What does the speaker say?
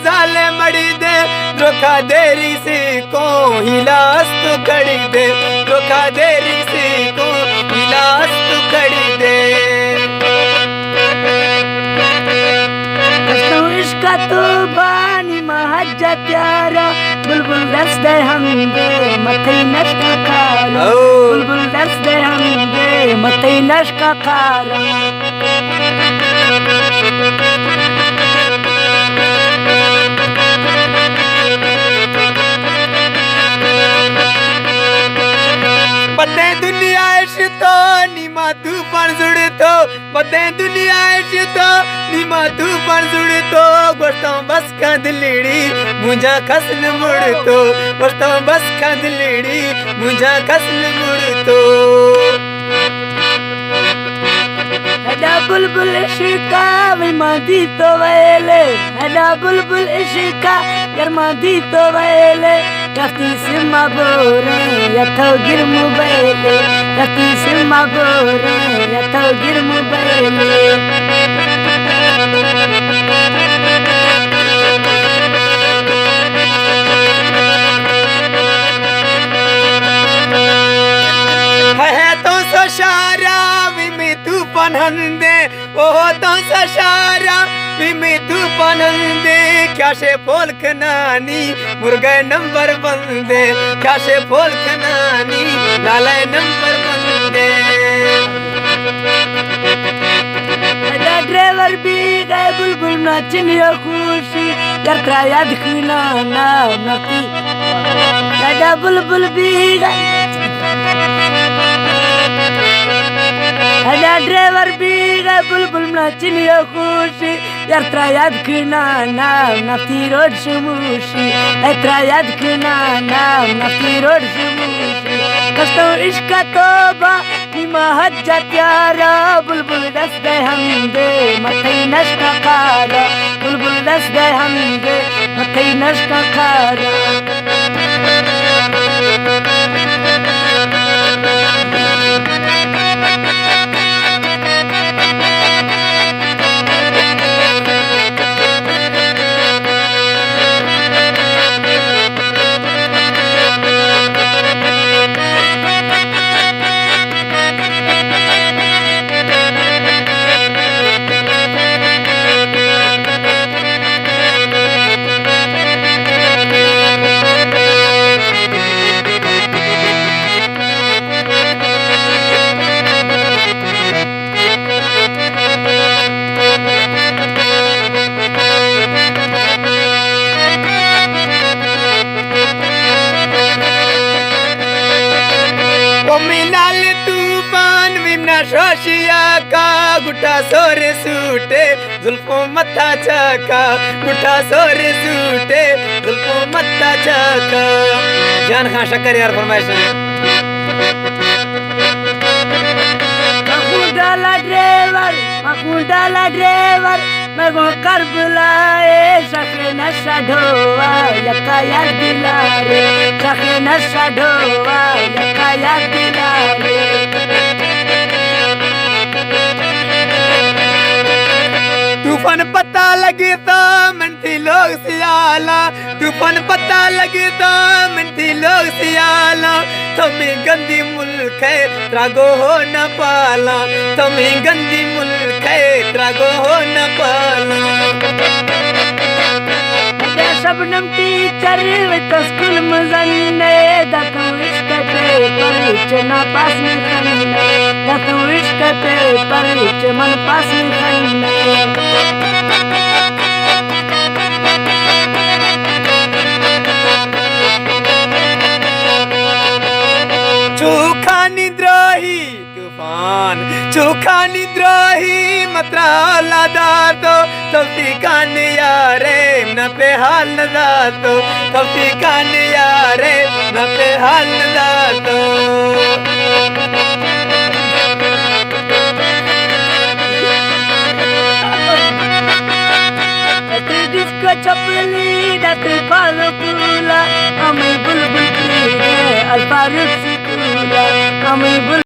जाले मड़ी दे धोखा देरी से को हिलास तो खड़ी दे धोखा देरी से को हिलास तो खड़ी दे इसका तो बानी महज्जा प्यारा बुलबुल दस दे हम दे मथे नशका खारा बुलबुल दस दे हम दे मथे नशका खारा बते दुनिया तो नीमा तू पण जुड़तो बते दुनिया तो नीमा तू पण जुड़तो गोष्टों बस का दिलड़ी मुझा खसन मुड़तो गोष्टों बस का दिलड़ी मुझा खसन मुड़तो हदा बुलबुल इश्का विमादी तो वेले हदा बुलबुल इश्का गर्मादी तो वेले रखी सिमा बोरे यथो गिर मुबैले रखी सिमा बोरे यथो गिर मुबैले है तो सशारा विमे तू पनहंदे ओ तो सशारा विमे तू पनहंदे क्या से फोल्क नानी मुर्गे नंबर बंदे क्या से फोल्क नानी नाले नंबर बंदे ड्राइवर भी गए बुलबुल नाचनियो खुशी यात्रा याद खुना ना नकी दादा बुलबुल भी गए हदा ड्राइवर भी गए बुलबुल नाचनियो खुशी यात्रा याद खुना ना नकी रोड शमुशी यात्रा याद खुना ना नकी रोड शमुशी कस्तो इश्क तोबा निमा हज्जा प्यारा बुलबुल दस दे हम दे मथे नशका खारा बुलबुल दस दे हम दे मथे नशका खारा शोशिया का गुटा सोरे सूटे जुल्फों मत्था चाका गुटा सोरे सूटे जुल्फों मत्था चाका जान खान शक्कर यार फरमाइश डाला ड्राइवर मैं गो कर बुलाए सके नशा ढोवा यका याद दिला रे सके नशा ढोवा यका याद दिला रे तूफान पता लगे तो मिनती लोग सियाला तूफान पता लगे तो मिनती लोग सियाला तुम्हें गंदी मुल्क है त्रागो हो न पाला तुम्हें गंदी मुल्क है त्रागो हो न पाला शबनम टीचर विद स्कूल मजन्ने दतु इश्क पे परिचना पास में खन्ने दतु इश्क पे परिचमन पास में खन्ने चोखा निद्राही तूफान चोखा निद्राही मत्रा लादा तो तब्ती कान यारे न पे हाल नदा तो तब्ती कान यारे न पे हाल नदा तो डिस्को चपली दत पालो पूला हमें बुलबुल की है अल्फारुक सिकुला हमें